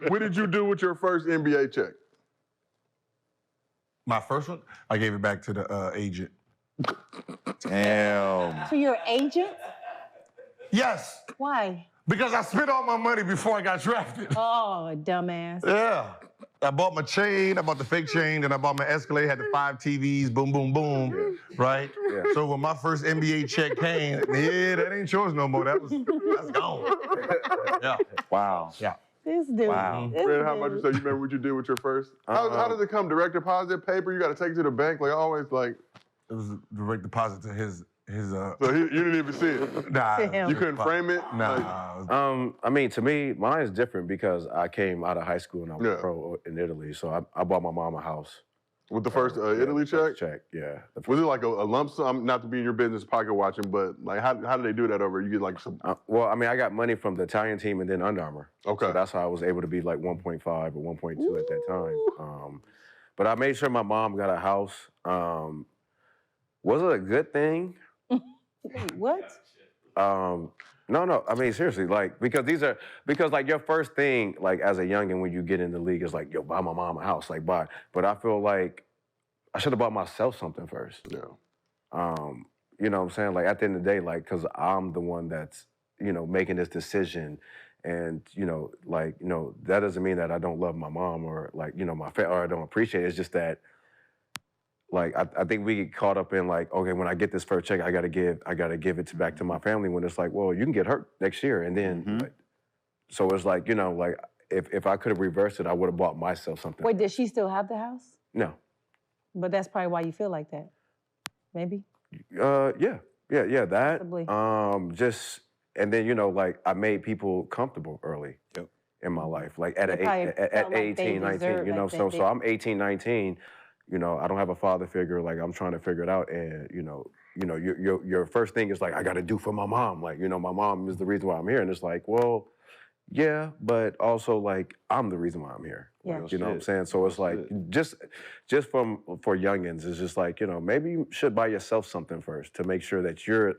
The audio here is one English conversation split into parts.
What did you do with your first NBA check? My first one, I gave it back to the agent. Damn. To your agent? Yes. Why? Because I spent all my money before I got drafted. Oh, dumbass. Yeah. I bought my chain, I bought the fake chain, then I bought my Escalade, had the 5 TVs, boom, boom, boom, right? Yeah. So when my first NBA check came, yeah, that ain't yours no more. That's gone. Yeah. Wow. Yeah. This dude. Wow. This Fred, how about dude. you? So you remember what you did with your first? How does it come? Direct deposit, paper? You got to take it to the bank? Like always, like. It was a direct deposit to his. So you didn't even see it? Nah. To him. You couldn't frame it? Nah. I mean, to me, mine is different because I came out of high school and I was pro in Italy, so I bought my mom a house. With the first Italy check? Check, yeah. Was it like a lump sum? Not to be in your business pocket watching, but like how do they do that over? You get like some. Well, I mean, I got money from the Italian team and then Under Armour. Okay. So that's how I was able to be like 1.5 or 1.2 at that time. But I made sure my mom got a house. Was it a good thing? Wait, what? No. I mean, seriously, like, because like your first thing, like as a youngin' when you get in the league is like, yo, buy my mom a house, like buy. But I feel like I should have bought myself something first. Yeah. You know what I'm saying? Like at the end of the day, like, cause I'm the one that's, making this decision. And, that doesn't mean that I don't love my mom or like, my family or I don't appreciate it. It's just that, like, I think we get caught up in like, okay, when I get this first check, I gotta give it back to my family when it's like, well, you can get hurt next year. And then, like, so it's like, like if I could have reversed it, I would have bought myself something. Wait, does she still have the house? No. But that's probably why you feel like that. Maybe? Yeah, that. Possibly. And then, like I made people comfortable early in my life. Like at 18, 19, so I'm 18, 19, I don't have a father figure, like I'm trying to figure it out. And, your first thing is like, I gotta do for my mom. Like, my mom is the reason why I'm here. And it's like, well, yeah, but also like I'm the reason why I'm here. Yeah. Like, you know what I'm saying? So it's like just for youngins, it's just like, maybe you should buy yourself something first to make sure that you're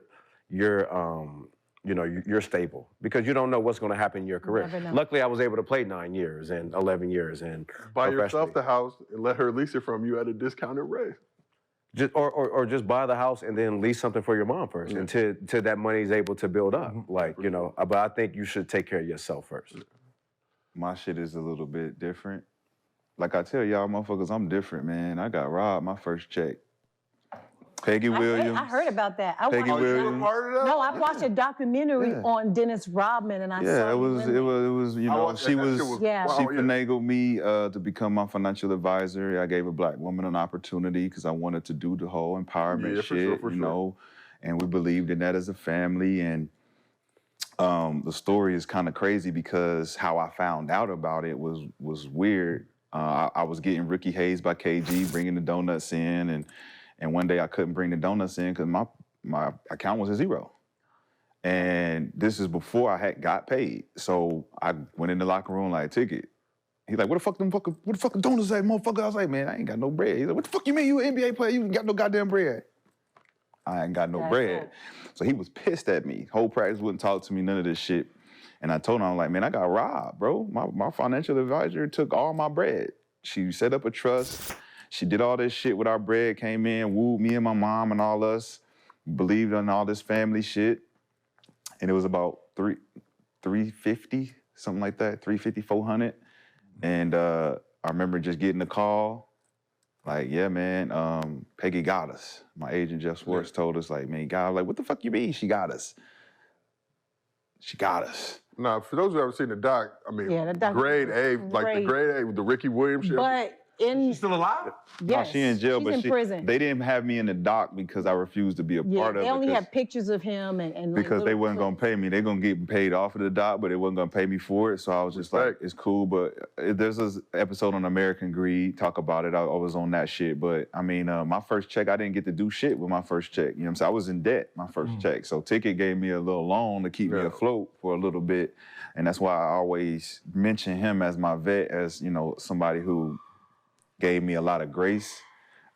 stable, because you don't know what's going to happen in your career. Luckily, I was able to play 9 years and 11 years and buy yourself the house and let her lease it from you at a discounted rate. Or just buy the house and then lease something for your mom first until that money is able to build up. Like, but I think you should take care of yourself first. My shit is a little bit different. Like I tell y'all motherfuckers, I'm different, man. I got robbed my first check. Peggy Williams. I heard about that. Peggy Williams. No, I watched a documentary on Dennis Rodman, and I saw it was she finagled me to become my financial advisor. I gave a black woman an opportunity because I wanted to do the whole empowerment shit, for sure. And we believed in that as a family. And the story is kind of crazy because how I found out about it was weird. I was getting Ricky Hayes by KG, bringing the donuts in, and one day I couldn't bring the donuts in because my account was at zero. And this is before I had got paid. So I went in the locker room like, ticket. He's like, what the fuck the donuts at, motherfucker? I was like, man, I ain't got no bread. He's like, what the fuck you mean you an NBA player? You ain't got no goddamn bread. I ain't got no bread. So he was pissed at me. Whole practice wouldn't talk to me, none of this shit. And I told him, I'm like, man, I got robbed, bro. My financial advisor took all my bread. She set up a trust. She did all this shit with our bread, came in, wooed me and my mom and all us, believed in all this family shit. And it was about $350, something like that, $350, $400. And I remember just getting a call, like, yeah, man, Peggy got us. My agent, Jeff Swartz, told us, like, man, God, like, what the fuck you mean she got us? She got us. Now, for those who haven't seen the doc, I mean, grade A, like the grade A with the Ricky Williams shit. But she's still alive? Yes, no, she in jail, but in prison. They didn't have me in the doc because I refused to be a part of it. They only had pictures of him and because they wasn't gonna pay me. They're gonna get paid off of the doc, but they wasn't gonna pay me for it. So I was just like, it's cool. But there's this episode on American Greed, talk about it. I was on that shit. But I mean, my first check, I didn't get to do shit with my first check. You know what I'm saying? I was in debt my first check. So Ticket gave me a little loan to keep me afloat for a little bit. And that's why I always mention him as my vet, as, somebody who gave me a lot of grace.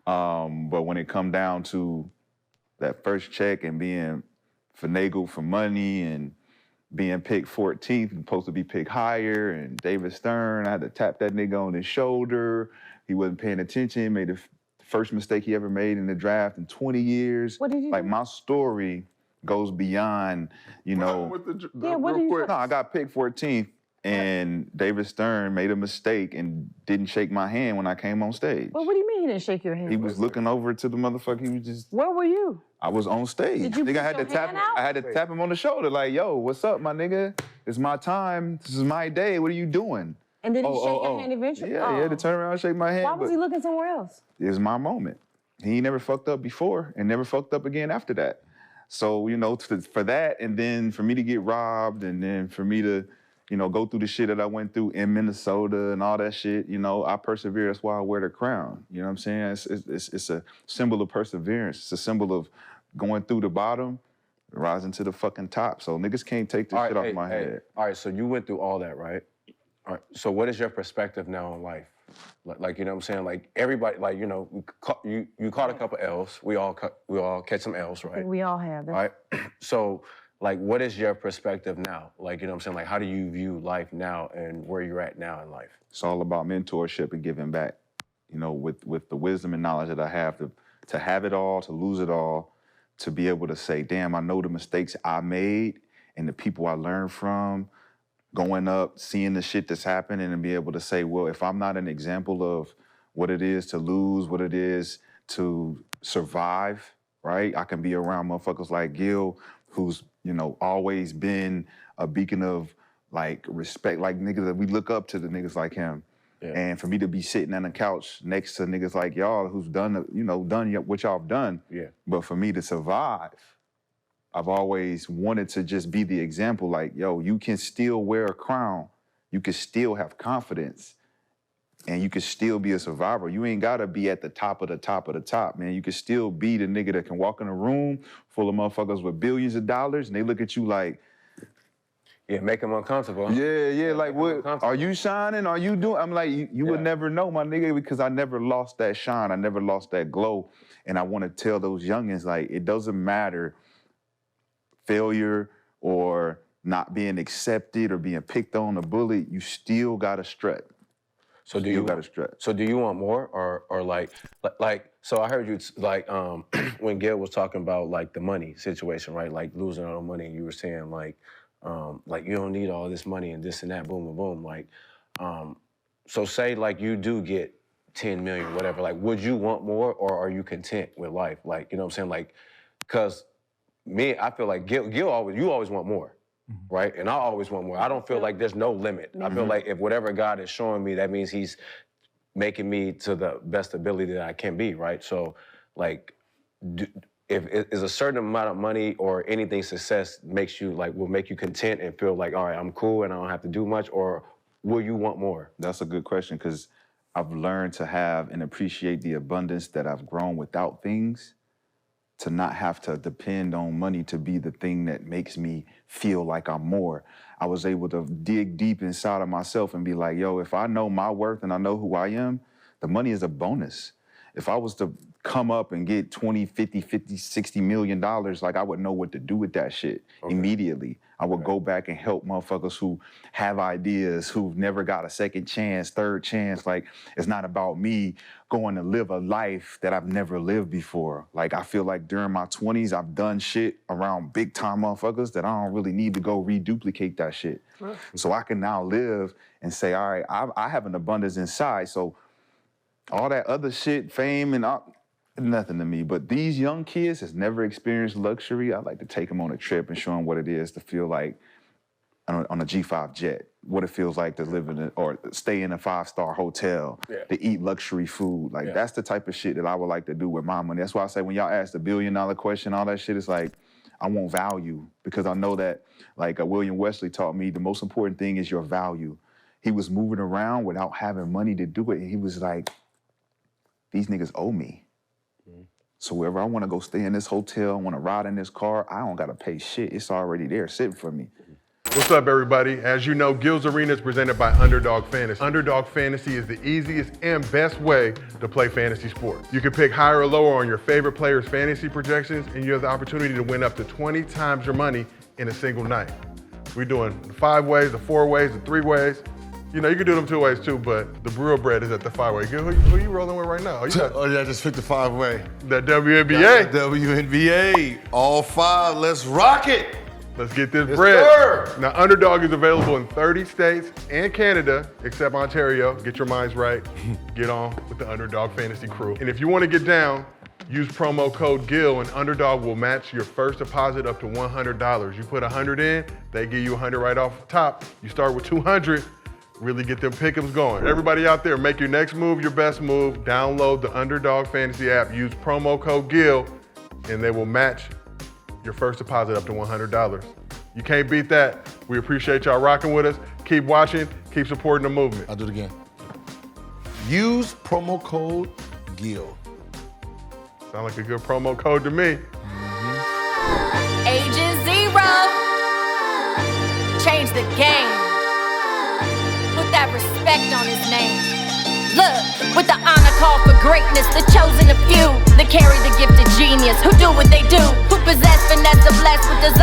But when it come down to that first check and being finagled for money and being picked 14th, supposed to be picked higher, and David Stern, I had to tap that nigga on his shoulder. He wasn't paying attention, made the first mistake he ever made in the draft in 20 years. What did you do? My story goes beyond, you know. What did you do? No, I got picked 14th, and David Stern made a mistake and didn't shake my hand when I came on stage. Well, what do you mean he didn't shake your hand? He was looking over to the motherfucker. He was just. Where were you? I was on stage. Did you Nigga, put your hand out? I had to tap him on the shoulder, like, yo, what's up, my nigga? It's my time. This is my day. What are you doing? And did he shake your hand eventually? Yeah, he had to turn around and shake my hand. Why was he looking somewhere else? It was my moment. He never fucked up before and never fucked up again after that. So, you know, for that, and then for me to get robbed, and then for me to, you know, go through the shit that I went through in Minnesota and all that shit, you know, I persevere. That's why I wear the crown. You know what I'm saying? It's a symbol of perseverance. It's a symbol of going through the bottom, rising to the fucking top. So niggas can't take this shit off my head. All right, so you went through all that, right? All right, so what is your perspective now on life? Like, you know what I'm saying? Like, everybody, like, you know, you caught a couple L's. We all catch some L's, right? We all have. All right, so, like, what is your perspective now? Like, you know what I'm saying? Like, how do you view life now and where you're at now in life? It's all about mentorship and giving back. You know, with the wisdom and knowledge that I have, to have it all, to lose it all, to be able to say, damn, I know the mistakes I made and the people I learned from, going up, seeing the shit that's happening, and be able to say, well, if I'm not an example of what it is to lose, what it is to survive, right? I can be around motherfuckers like Gil, who's, you know, always been a beacon of, like, respect, like niggas that we look up to, the niggas like him. Yeah. And for me to be sitting on the couch next to niggas like y'all who's done, you know, done what y'all have done. Yeah. But for me to survive, I've always wanted to just be the example, like, yo, you can still wear a crown. You can still have confidence. And you can still be a survivor. You ain't gotta be at the top of the top of the top, man. You can still be the nigga that can walk in a room full of motherfuckers with billions of dollars and they look at you like, yeah, make them uncomfortable. Yeah, like, what, are you shining? Are you doing? I'm like, you would never know, my nigga, because I never lost that shine. I never lost that glow. And I want to tell those youngins, like, it doesn't matter failure or not being accepted or being picked on or bullied, you still got to strut. So do you want more or like, so I heard you, like, when Gil was talking about, like, the money situation, right? Like, losing all the money, you were saying, like, you don't need all this money and this and that, boom, boom, boom. Like, so say, like, you do get 10 million, whatever, like, would you want more or are you content with life? Like, you know what I'm saying? Like, because me, I feel like you always want more, right? And I always want more. I don't feel like there's no limit. I feel like if whatever God is showing me, that means he's making me to the best ability that I can be, right? So, like, if is a certain amount of money or anything success makes you, like, will make you content and feel like, all right, I'm cool and I don't have to do much, or will you want more? That's a good question, because I've learned to have and appreciate the abundance that I've grown without things, to not have to depend on money to be the thing that makes me feel like I'm more. I was able to dig deep inside of myself and be like, yo, if I know my worth and I know who I am, the money is a bonus. If I was to come up and get 20, 50, 60 million dollars, like, I would know what to do with that shit immediately. I would go back and help motherfuckers who have ideas, who've never got a second chance, third chance. Like, it's not about me going to live a life that I've never lived before. Like, I feel like during my 20s, I've done shit around big time motherfuckers that I don't really need to go reduplicate that shit. So I can now live and say, all right, I have an abundance inside. So all that other shit, fame and all, nothing to me. But these young kids has never experienced luxury. I like to take them on a trip and show them what it is to feel like on a G5 jet, what it feels like to live in or stay in a 5-star hotel, to eat luxury food. Like, that's the type of shit that I would like to do with my money. That's why I say when y'all ask the $1 billion question, all that shit, it's like, I want value, because I know that, like, William Wesley taught me, the most important thing is your value. He was moving around without having money to do it, and he was like, these niggas owe me. So wherever I want to go stay in this hotel, I want to ride in this car, I don't got to pay shit. It's already there sitting for me. What's up, everybody? As you know, Gilbert Arenas is presented by Underdog Fantasy. Underdog Fantasy is the easiest and best way to play fantasy sports. You can pick higher or lower on your favorite players' fantasy projections, and you have the opportunity to win up to 20 times your money in a single night. We doing the 5 ways, the 4 ways, the 3 ways. You know, you can do them 2 ways too, but the brewer bread is at the 5-way. Who you rolling with right now? Oh yeah, I just picked the 5-way. That WNBA. WNBA, all 5, let's rock it. Let's get this Yes, bread. sir. Now, Underdog is available in 30 states and Canada, except Ontario. Get your minds right. Get on with the Underdog Fantasy crew. And if you want to get down, use promo code GIL and Underdog will match your first deposit up to $100. You put 100 in, they give you 100 right off the top. You start with 200. Really get them pick'ems going. Everybody out there, make your next move your best move. Download the Underdog Fantasy app. Use promo code GIL, and they will match your first deposit up to $100. You can't beat that. We appreciate y'all rocking with us. Keep watching. Keep supporting the movement. I'll do it again. Use promo code GIL. Sound like a good promo code to me. Age is 0. Change the game. Put that respect on his name. Look, with the honor call for greatness, the chosen of few that carry the gift of genius, who do what they do, who possess finesse, are blessed with desire.